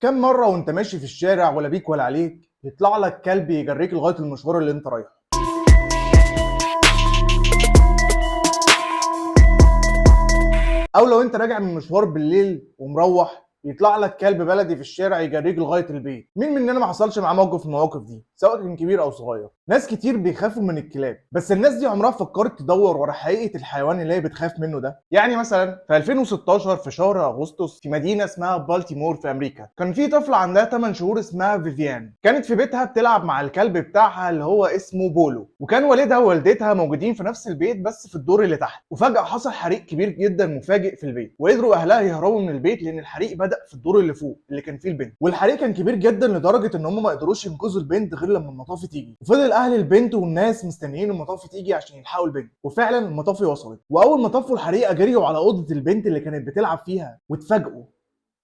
كم مرة وانت ماشي في الشارع ولا بيك ولا عليك يطلع لك كلب يجريك لغاية المشوار اللي انت رايحه؟ او لو انت راجع من مشوار بالليل ومروح يطلع لك كلب بلدي في الشارع يجريك لغايه البيت. مين مننا ما حصلش معاه موقف من المواقف دي، سواء كان كبير او صغير؟ ناس كتير بيخافوا من الكلاب، بس الناس دي عمرها فكرت تدور ورا حقيقه الحيوان اللي هي بتخاف منه ده؟ يعني مثلا في 2016 في شهر اغسطس في مدينه اسمها بالتيمور في امريكا، كان في طفله عندها 8 شهور اسمها فيفيان، كانت في بيتها بتلعب مع الكلب بتاعها اللي هو اسمه بولو، وكان والدها ووالدتها موجودين في نفس البيت بس في الدور اللي تحت. وفجاه حصل حريق كبير جدا مفاجئ في البيت، وقدروا اهلها يهربوا من البيت لان الحريق بدا في الدور اللي فوق اللي كان فيه البنت. والحريق كان كبير جدا لدرجه ان هم ما قدروش ينقذوا البنت غير لما المطافي تيجي. وفضل اهل البنت والناس مستنيين المطافي تيجي عشان يلحقوا البنت، وفعلا المطافي وصلت. واول ما طفوا الحريقه جريوا على اوضه البنت اللي كانت بتلعب فيها، واتفاجئوا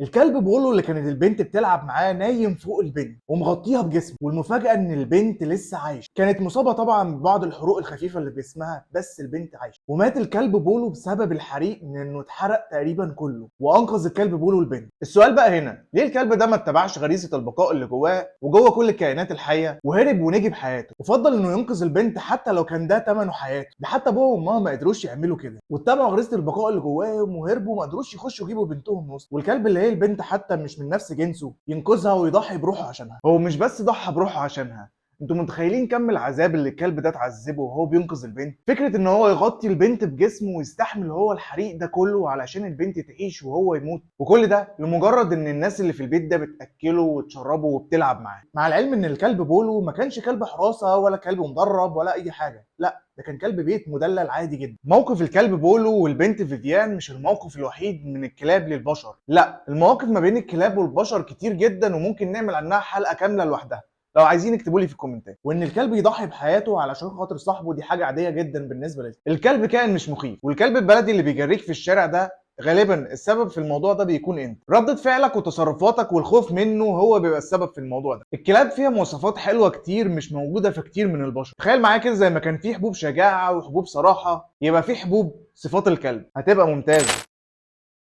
الكلب بولو اللي كانت البنت بتلعب معاه نايم فوق البنت ومغطيها بجسمه. والمفاجأة ان البنت لسه عايشة، كانت مصابة طبعا ببعض الحروق الخفيفة اللي في جسمها، بس البنت عايشة. ومات الكلب بولو بسبب الحريق من انه اتحرق تقريبا كله، وانقذ الكلب بولو البنت. السؤال بقى هنا، ليه الكلب ده ما اتبعش غريزة البقاء اللي جواه وجوه كل الكائنات الحية وهرب ونجي بحياته، وفضل انه ينقذ البنت حتى لو كان ده ثمنه حياته؟ ده حتى ابوه وامها ما قدروش يعملوا كده، واتبعوا غريزة البقاء اللي جواهم وهربوا، ما قدروش يخشوا يجيبوا بنتهم وسط. والكلب اللي هي البنت حتى مش من نفس جنسه ينقذها ويضحي بروحه عشانها. هو مش بس ضحى بروحه عشانها، انتوا متخيلين كم العذاب اللي الكلب ده اتعذبه وهو بينقذ البنت؟ فكره ان هو يغطي البنت بجسمه ويستحمل هو الحريق ده كله علشان البنت تعيش وهو يموت، وكل ده لمجرد ان الناس اللي في البيت ده بتاكله وتشربه وبتلعب معاه. مع العلم ان الكلب بولو ما كانش كلب حراسه ولا كلب مدرب ولا اي حاجه، لا ده كان كلب بيت مدلل عادي جدا. موقف الكلب بولو والبنت فيفيان مش الموقف الوحيد من الكلاب للبشر، لا المواقف ما بين الكلاب والبشر كتير جدا، وممكن نعمل عنها حلقه كامله لوحدها. لو عايزين اكتبوا لي في الكومنتات. وان الكلب يضحي بحياته علشان خاطر صاحبه دي حاجه عاديه جدا بالنسبه للكلب. الكلب كائن مش مخيف، والكلب البلدي اللي بيجريك في الشارع ده غالبا السبب في الموضوع ده بيكون انت. ردة فعلك وتصرفاتك والخوف منه هو بيبقى السبب في الموضوع ده. الكلاب فيها مواصفات حلوه كتير مش موجوده في كتير من البشر. تخيل معايا كده، زي ما كان في حبوب شجاعه وحبوب صراحه، يبقى في حبوب صفات الكلب، هتبقى ممتازه.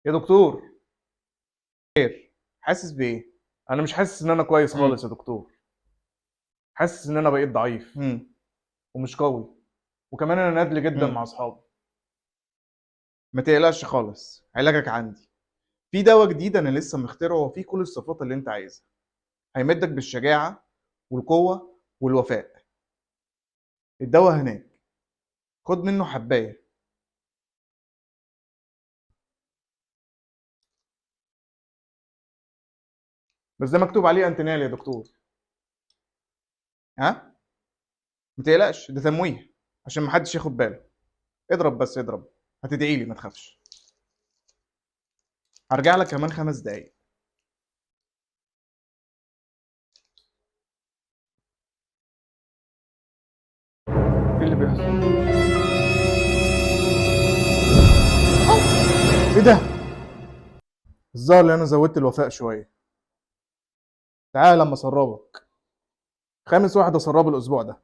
يا دكتور حاسس بايه؟ انا مش حاسس ان انا كويس خالص يا دكتور. حاسس ان انا بقيت ضعيف ومش قوي، وكمان انا نادل جدا مع اصحابي. ما تقلقش خالص، علاجك عندي. في دواء جديد انا لسه مخترعه وفيه كل الصفات اللي انت عايزها. هيمدك بالشجاعه والقوه والوفاء. الدواء هناك، خد منه حبايه. بس ده مكتوب عليه انتينال يا دكتور. ها، ما تقلقش، ده تمويه عشان محدش ياخد باله. اضرب بس اضرب، هتدعي لي ما تخافش. هرجع لك كمان 5 دقايق. ايه اللي بيحصل؟ ايه ده؟ الظاهر ان انا زودت الوفاء شويه. تعال لما اسربك. خامس واحد اسربه الاسبوع ده.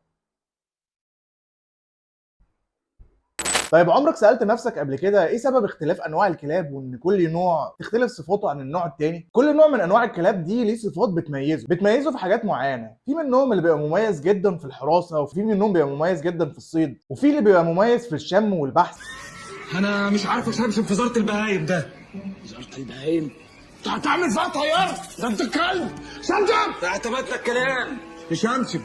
طيب عمرك سألت نفسك قبل كده ايه سبب اختلاف انواع الكلاب، وان كل نوع تختلف صفاته عن النوع التاني؟ كل نوع من انواع الكلاب دي ليه صفات بتميزه في حاجات معينه. في منهم اللي بيبقى مميز جدا في الحراسه، وفي منهم بيبقى مميز جدا في الصيد، وفي اللي بيبقى مميز في الشم والبحث. انا مش عارف اشمشم في وزاره البهايم ده. وزارة البهايم؟ انت هتعمل فيها طياره؟ ده انت كلب شمشم. اعتمدت الكلام شمشم.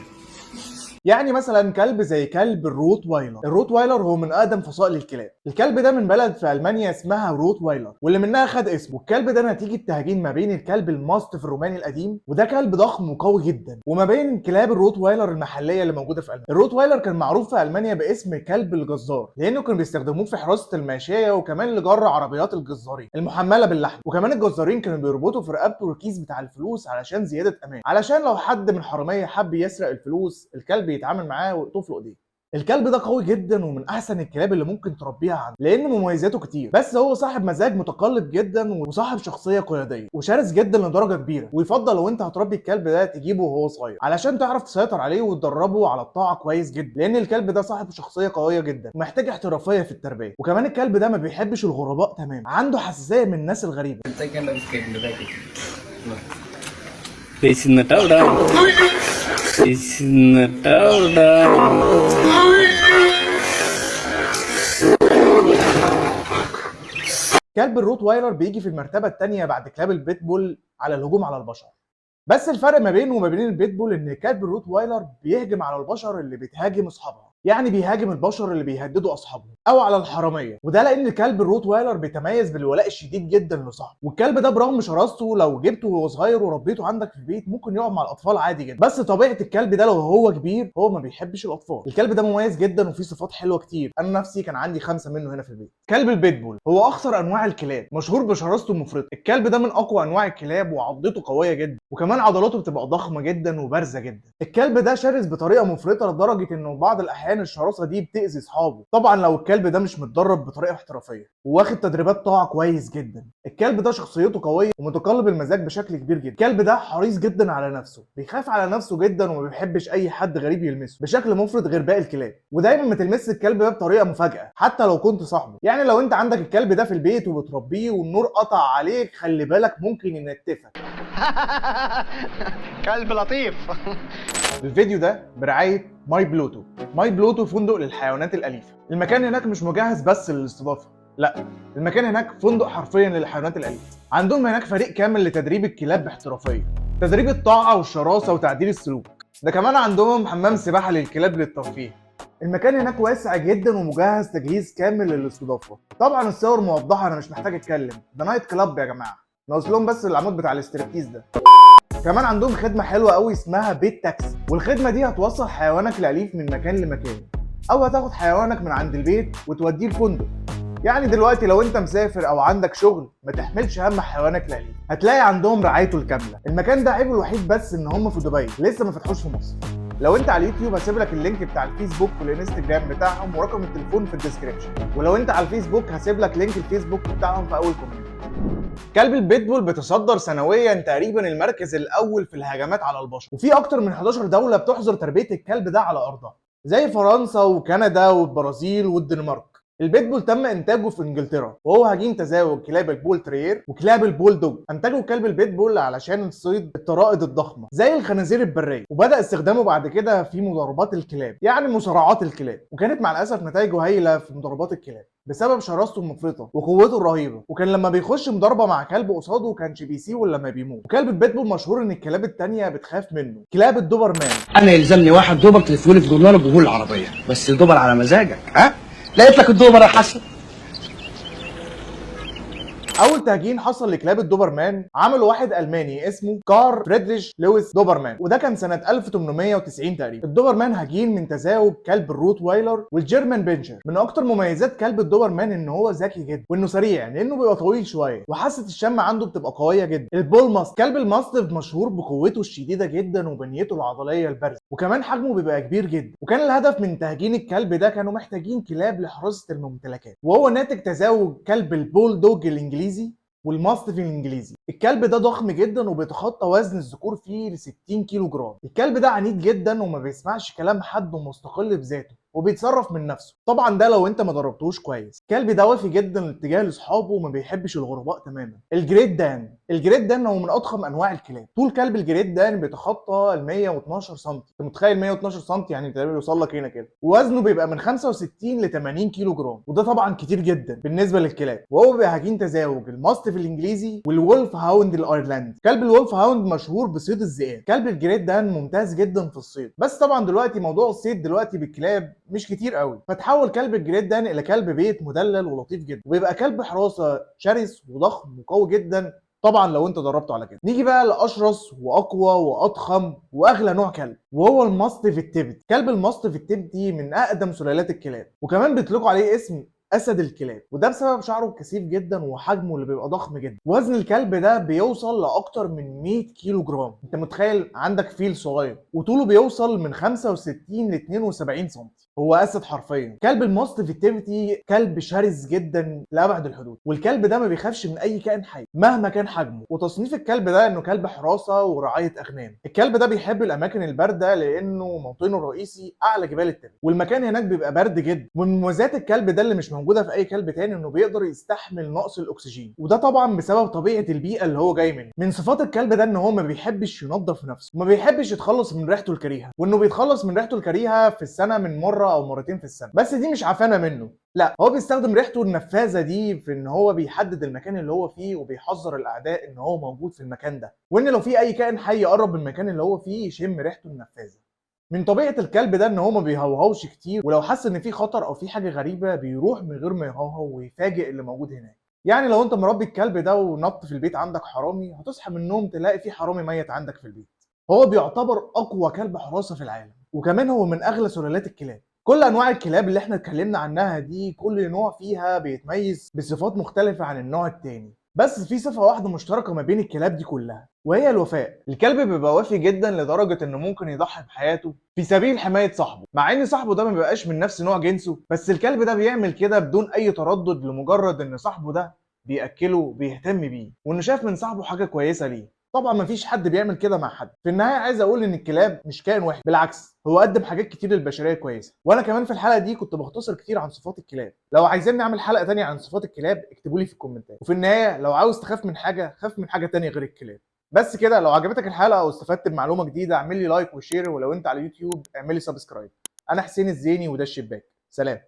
يعني مثلا كلب زي كلب الروت وايلر. الروت وايلر هو من اقدم فصائل الكلاب. الكلب ده من بلد في المانيا اسمها روت وايلر، واللي منها خد اسمه. والكلب ده نتيجه تهجين ما بين الكلب الماستف الروماني القديم، وده كلب ضخم وقوي جدا، وما بين كلاب الروت وايلر المحليه اللي موجوده في المانيا. الروت وايلر كان معروف في المانيا باسم كلب الجزار، لانه كانوا بيستخدموه في حراسه الماشيه، وكمان لجر عربيات الجزارين المحمله باللحم. وكمان الجزارين كانوا بيربطوا في رقبته الكيس بتاع الفلوس علشان زياده امان، علشان لو حد من حراميه حب يسرق الفلوس الكلب يتعامل معاه ويقطف له ايديه. الكلب ده قوي جدا ومن احسن الكلاب اللي ممكن تربيها عنده، لان مميزاته كتير. بس هو صاحب مزاج متقلب جدا، وصاحب شخصيه قياديه، وشرس جدا لدرجه كبيره. ويفضل لو انت هتربي الكلب ده تجيبه وهو صغير علشان تعرف تسيطر عليه وتدربه على الطاعه كويس جدا، لان الكلب ده صاحب شخصيه قويه جدا ومحتاج احترافيه في التربيه. وكمان الكلب ده ما بيحبش الغرباء تماما، عنده حساسيه من الناس الغريبه. انت كان لابس كده Isn't كلب الروت وايلر بيجي في المرتبه الثانيه بعد كلاب البيتبول على الهجوم على البشر. بس الفرق ما بينه وما بين البيتبول ان كلب الروت وايلر بيهجم على البشر اللي بتهاجم اصحابها، يعني بيهاجم البشر اللي بيهددوا اصحابهم او على الحراميه، وده لان كلب الروت وايلر بيتميز بالولاء الشديد جدا لصاحبه. والكلب ده برغم شراسته لو جبته وهو صغير وربيته عندك في البيت ممكن يقعد مع الاطفال عادي جدا، بس طبيعه الكلب ده لو هو كبير هو ما بيحبش الاطفال. الكلب ده مميز جدا وفيه صفات حلوه كتير، انا نفسي كان عندي 5 منه هنا في البيت. كلب البيتبول هو اخطر انواع الكلاب، مشهور بشراسته المفرطه. الكلب ده من اقوى انواع الكلاب وعضته قويه جدا، وكمان عضلاته بتبقى ضخمه جدا وبارزه جدا. الكلب ده شرس بطريقه مفرطه لدرجه انه بعض الاحيان الشراسه دي بتأذي اصحابه، طبعا لو الكلب ده مش متدرب بطريقه احترافيه وواخد تدريبات طاعه كويس جدا. الكلب ده شخصيته قويه ومتقلب المزاج بشكل كبير جدا. الكلب ده حريص جدا على نفسه، بيخاف على نفسه جدا وما بيحبش اي حد غريب يلمسه بشكل مفرط غير باقي الكلاب. ودايما ما تلمس الكلب ده بطريقه مفاجاه حتى لو كنت صاحبه، يعني لو انت عندك الكلب ده في البيت وبتربيه والنور قطع عليك خلي بالك ممكن ينتفك. كلب لطيف. الفيديو ده برعاية ماي بلوتو. ماي بلوتو فندق للحيوانات الأليفة. المكان هناك مش مجهز بس للاستضافة، لا، المكان هناك فندق حرفيا للحيوانات الأليفة. عندهم هناك فريق كامل لتدريب الكلاب باحترافية، تدريب الطاعة والشراسة وتعديل السلوك. ده كمان عندهم حمام سباحة للكلاب للترفيه. المكان هناك واسع جدا ومجهز تجهيز كامل للاستضافة. طبعا الصور موضحة، انا مش محتاج اتكلم، ده نايت كلاب يا جماعة. ناقص لهم بس العمود بتاع الاستريبتيز ده. كمان عندهم خدمة حلوة قوي اسمها بيت تاكسي، والخدمة دي هتوصل حيوانك الأليف من مكان لمكان، أو هتاخد حيوانك من عند البيت وتوديه الفندق. يعني دلوقتي لو أنت مسافر أو عندك شغل ما تحملش هم حيوانك الأليف، هتلاقي عندهم رعايته الكاملة. المكان ده عيبه الوحيد بس إن هم في دبي لسه ما فتحوش في مصر. لو انت على اليوتيوب هسيب لك اللينك بتاع الفيسبوك والانستجرام بتاعهم ورقم التليفون في الديسكريبشن، ولو انت على الفيسبوك هسيب لك لينك الفيسبوك بتاعهم في اول كومنت. كلب البيتبول بيتصدر سنويا تقريبا المركز الاول في الهجمات على البشر، وفي اكتر من 11 دوله بتحظر تربيه الكلب ده على ارضها زي فرنسا وكندا والبرازيل والدنمارك. البيتبول تم انتاجه في انجلترا، وهو هجين تزاوج كلاب البول تريير وكلاب البول دوج. انتجوا كلب البيتبول علشان تصيد الطرائد الضخمه زي الخنازير البريه، وبدا استخدامه بعد كده في مضاربات الكلاب، يعني مصارعات الكلاب، وكانت مع الاسف نتائجه هايله في مضاربات الكلاب بسبب شراسته المفرطه وقوته الرهيبه. وكان لما بيخش مضاربه مع كلب قصاده كانش بيسيبه لما بيموت. وكلب البيتبول مشهور ان الكلاب التانيه بتخاف منه، كلاب الدوبرمان. انا يلزمني واحد دوبر تلفوني في جورنال الجهول العربيه، بس الدوبر على مزاجك. ها لقيت لك الدوبر يا حسن. اول تهجين حصل لكلاب الدوبرمان عمله واحد الماني اسمه كار فريدريش لويس دوبرمان، وده كان سنه 1890 تقريبا. الدوبرمان هجين من تزاوج كلب الروت وايلر والجيرمان بنشر. من اكتر مميزات كلب الدوبرمان ان هو ذكي جدا وانه سريع لانه بيبقى طويل شويه، وحاسه الشم عنده بتبقى قويه جدا. البول ماست، كلب الماستيف مشهور بقوته الشديده جدا وبنيته العضليه البارزه، وكمان حجمه بيبقى كبير جدا. وكان الهدف من تهجين الكلب ده كانوا محتاجين كلاب لحراسه الممتلكات، وهو ناتج تزاوج كلب البول دوج الانجليزي والماستيف الانجليزي. الكلب ده ضخم جدا وبيتخطى وزن الذكور فيه ل 60 كيلو جرام. الكلب ده عنيد جدا وما بيسمعش كلام حد ومستقل بذاته وبيتصرف من نفسه، طبعا ده لو انت ما دربتوش كويس. الكلب ده وافي جدا اتجاه لاصحابه وما بيحبش الغرباء تماما. الجريت دان، الجريت دان هو من اضخم انواع الكلاب. طول كلب الجريت دان بيتخطى ال 112 سم. انت متخيل 112 سم يعني تقريبا يوصل لك هنا كده. ووزنه بيبقى من 65 ل 80 كيلو جرام، وده طبعا كتير جدا بالنسبه للكلاب. وهو بيبقى هجين تزاوج الماستيف الانجليزي والولف هاوند الايرلندي. كلب الولف هاوند مشهور بصيد الذئاب. كلب الجريت دان ممتاز جدا في الصيد، بس طبعا دلوقتي موضوع الصيد دلوقتي بالكلاب مش كتير قوي، فتحول كلب الجريت دان الى كلب بيت مدلل ولطيف جدا، وبيبقى كلب حراسه شرس وضخم وقوي جدا طبعا لو انت دربته على كده. نيجي بقى لاشرس واقوى واضخم واغلى نوع كلب، وهو الماستيف التبت. كلب الماستيف التبتي من اقدم سلالات الكلاب، وكمان بيطلقوا عليه اسم اسد الكلاب، وده بسبب شعره الكثيف جدا وحجمه اللي بيبقى ضخم جدا. وزن الكلب ده بيوصل لاكتر من 100 كيلو جرام. انت متخيل عندك فيل صغير وطوله بيوصل من 65 ل 72 سم. هو اسد حرفيا. كلب الماستيف اكتيفيتي كلب شرس جدا لابعد الحدود، والكلب ده ما بيخافش من اي كائن حي مهما كان حجمه. وتصنيف الكلب ده انه كلب حراسه ورعايه اغنام. الكلب ده بيحب الاماكن البارده لانه موطنه الرئيسي اعلى جبال التل، والمكان هناك بيبقى برد جدا. ومن مميزات الكلب ده اللي مش موجوده في اي كلب تاني انه بيقدر يستحمل نقص الاكسجين، وده طبعا بسبب طبيعه البيئه اللي هو جاي منها. من صفات الكلب ده ان هو ما بيحبش ينظف نفسه، وما بيحبش يتخلص من ريحته الكريهه، وانه بيتخلص من ريحته الكريهه في السنه من مره او مرتين في السنه. بس دي مش عفانه منه، لا، هو بيستخدم ريحته النفاذه دي في ان هو بيحدد المكان اللي هو فيه، وبيحذر الاعداء ان هو موجود في المكان ده، وان لو في اي كائن حي يقرب من المكان اللي هو فيه يشم ريحته النفاذه. من طبيعه الكلب ده ان هو ما بيهوهوش كتير، ولو حس ان في خطر او في حاجه غريبه بيروح من غير ما يهوهو ويفاجئ اللي موجود هناك. يعني لو انت مربي الكلب ده ونط في البيت عندك حرامي، هتصحى من النوم تلاقي في حرامي ميت عندك في البيت. هو بيعتبر اقوى كلب حراسه في العالم، وكمان هو من اغلى سلالات الكلاب. كل انواع الكلاب اللي احنا اتكلمنا عنها دي كل نوع فيها بيتميز بصفات مختلفه عن النوع التاني، بس في صفه واحده مشتركه ما بين الكلاب دي كلها، وهي الوفاء. الكلب بيبقى وافي جدا لدرجه انه ممكن يضحي بحياته في سبيل حمايه صاحبه، مع ان صاحبه ده ما بيبقاش من نفس نوع جنسه، بس الكلب ده بيعمل كده بدون اي تردد لمجرد ان صاحبه ده بياكله بيهتم بيه، وانه شايف من صاحبه حاجه كويسه ليه. طبعا مفيش حد بيعمل كده مع حد. في النهايه عايز اقول ان الكلاب مش كائن وحش، بالعكس هو قدم حاجات كتير للبشريه كويسه. وانا كمان في الحلقه دي كنت بختصر كتير عن صفات الكلاب. لو عايزين نعمل حلقه تانية عن صفات الكلاب اكتبوا لي في الكومنتات. وفي النهايه لو عاوز تخاف من حاجه، خاف من حاجه تانية غير الكلاب. بس كده، لو عجبتك الحلقه او استفدت بمعلومه جديده اعمل لي لايك وشير، ولو انت على اليوتيوب اعمل لي سبسكرايب. انا حسين الزيني وده الشباك. سلام.